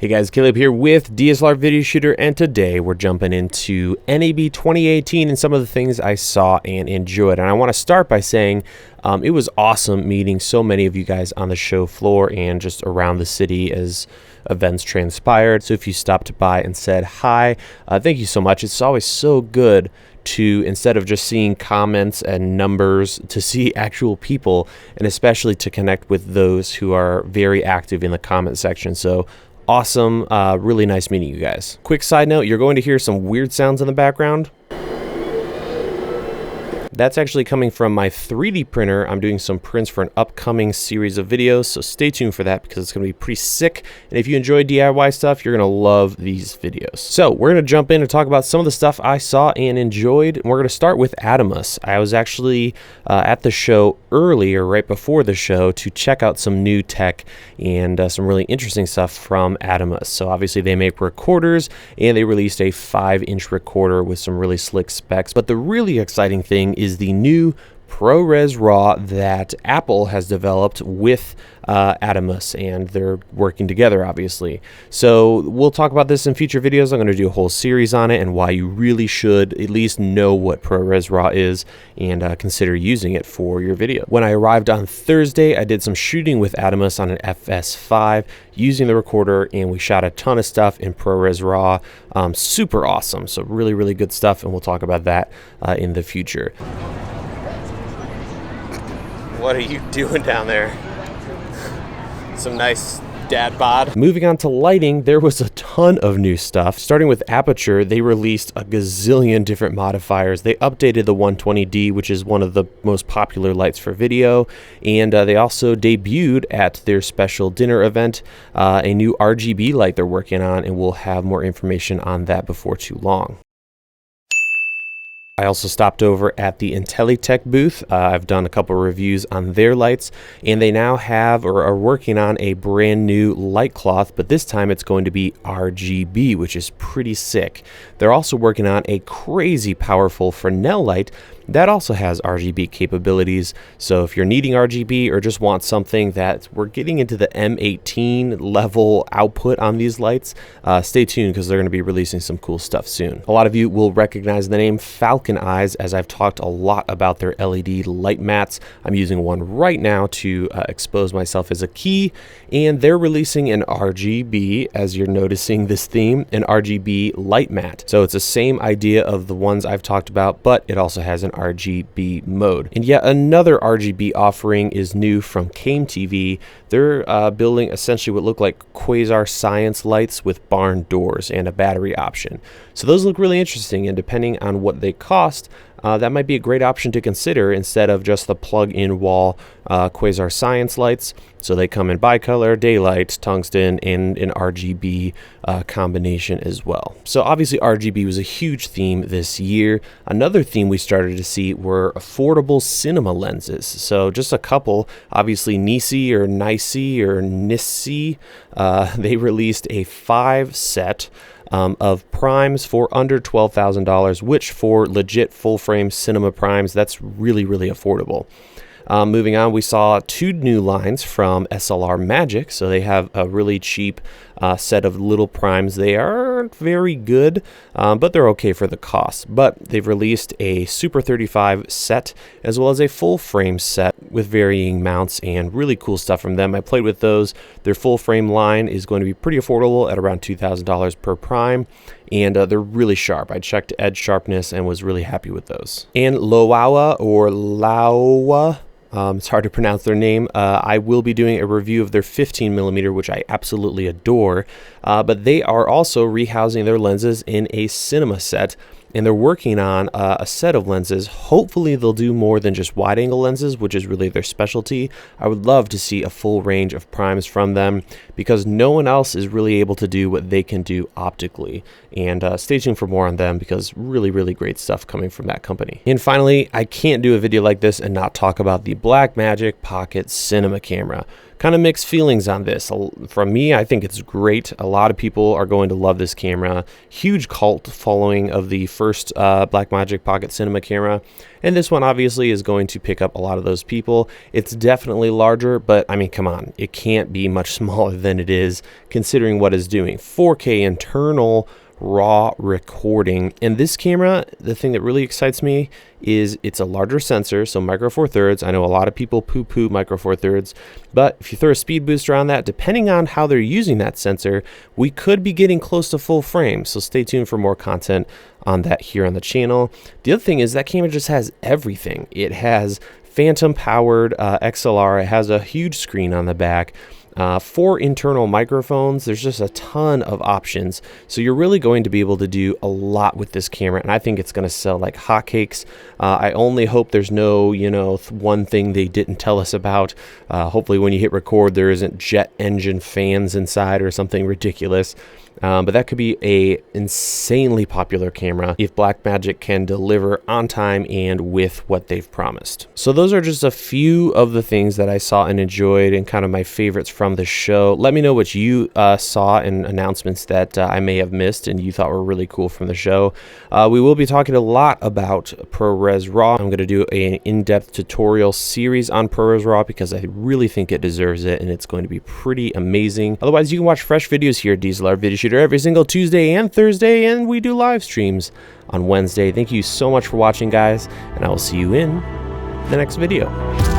Hey guys, Caleb here with DSLR Video Shooter, and today we're jumping into NAB 2018 and some of the things I saw and enjoyed. And I want to start by saying it was awesome meeting so many of you guys on the show floor and just around the city as events transpired. So if you stopped by and said hi, thank you so much. It's always so good to, instead of just seeing comments and numbers, to see actual people, and especially to connect with those who are very active in the comment section. So awesome, really nice meeting you guys. Quick side note, you're going to hear some weird sounds in the background. That's actually coming from my 3D printer. I'm doing some prints for an upcoming series of videos, so stay tuned for that because it's going to be pretty sick. And if you enjoy DIY stuff, you're going to love these videos. So we're going to jump in and talk about some of the stuff I saw and enjoyed. And we're going to start with Adamus. I was actually at the show earlier, right before the show, to check out some new tech and some really interesting stuff from Adamus. So obviously they make recorders, and they released a 5-inch recorder with some really slick specs. But the really exciting thing is the new ProRes RAW that Apple has developed with Adamus, and they're working together, obviously. So we'll talk about this in future videos. I'm going to do a whole series on it and why you really should at least know what ProRes RAW is and consider using it for your video. When I arrived on Thursday, I did some shooting with Adamus on an FS5 using the recorder, and we shot a ton of stuff in ProRes RAW. Super awesome. So really, really good stuff, and we'll talk about that in the future. What are you doing down there? Some nice dad bod. Moving on to lighting, there was a ton of new stuff. Starting with Aputure, they released a gazillion different modifiers. They updated the 120D, which is one of the most popular lights for video, and they also debuted at their special dinner event a new RGB light they're working on, and we'll have more information on that before too long. I also stopped over at the Intellytech booth. I've done a couple of reviews on their lights, and they now have or are working on a brand new light cloth, but this time it's going to be RGB, which is pretty sick. They're also working on a crazy powerful Fresnel light that also has RGB capabilities. So if you're needing RGB or just want something that we're getting into the M18 level output on these lights, stay tuned because they're going to be releasing some cool stuff soon. A lot of you will recognize the name Falcon Eyes, as I've talked a lot about their LED light mats. I'm using one right now to expose myself as a key, and they're releasing an RGB, as you're noticing this theme, an RGB light mat. So it's the same idea of the ones I've talked about, but it also has an RGB mode. And yet another RGB offering is new from Came TV. They're building essentially what look like quasar science lights with barn doors and a battery option. So those look really interesting, and depending on what they cost, that might be a great option to consider instead of just the plug-in wall quasar science lights. So they come in bicolor, daylight, tungsten, and an RGB combination as well. So obviously RGB was a huge theme this year. Another theme we started to see were affordable cinema lenses. So just a couple, obviously NISI or NISI, they released a 5 set of primes for under $12,000, which for legit full-frame cinema primes, that's really, really affordable. Moving on, we saw 2 new lines from SLR Magic. So they have a really cheap set of little primes. They aren't very good, but they're okay for the cost. But they've released a Super 35 set as well as a full frame set with varying mounts and really cool stuff from them. I played with those. Their full frame line is going to be pretty affordable at around $2,000 per prime, and they're really sharp. I checked edge sharpness and was really happy with those. And Laowa or Laowa, it's hard to pronounce their name. I will be doing a review of their 15mm, which I absolutely adore. But they are also rehousing their lenses in a cinema set, and they're working on a set of lenses. Hopefully they'll do more than just wide angle lenses, which is really their specialty. I would love to see a full range of primes from them because no one else is really able to do what they can do optically. And stay tuned for more on them because really, really great stuff coming from that company. And finally, I can't do a video like this and not talk about the Blackmagic Pocket Cinema Camera. kind of mixed feelings on this. From me, I think it's great. A lot of people are going to love this camera. Huge cult following of the first Blackmagic Pocket Cinema Camera, and this one obviously is going to pick up a lot of those people. It's definitely larger, but I mean, come on, it can't be much smaller than it is considering what it's doing. 4K internal raw recording. And this camera, the thing that really excites me is it's a larger sensor, so micro four thirds. I know a lot of people poo-poo micro four thirds, but if you throw a speed booster on that, depending on how they're using that sensor, we could be getting close to full frame. So stay tuned for more content on that here on the channel. The other thing is that camera just has everything. It has phantom powered XLR. It has a huge screen on the back. 4 internal microphones. There's just a ton of options, so you're really going to be able to do a lot with this camera, and I think it's going to sell like hotcakes. I only hope there's no, one thing they didn't tell us about. Hopefully when you hit record there isn't jet engine fans inside or something ridiculous. But that could be a insanely popular camera if Blackmagic can deliver on time and with what they've promised. So those are just a few of the things that I saw and enjoyed and kind of my favorites from the show. Let me know what you saw and announcements that I may have missed and you thought were really cool from the show. We will be talking a lot about ProRes RAW. I'm going to do an in-depth tutorial series on ProRes RAW because I really think it deserves it and it's going to be pretty amazing. Otherwise, you can watch fresh videos here at DSLR Video Shooter every single Tuesday and Thursday, and we do live streams on Wednesday. Thank you so much for watching, guys, and I will see you in the next video.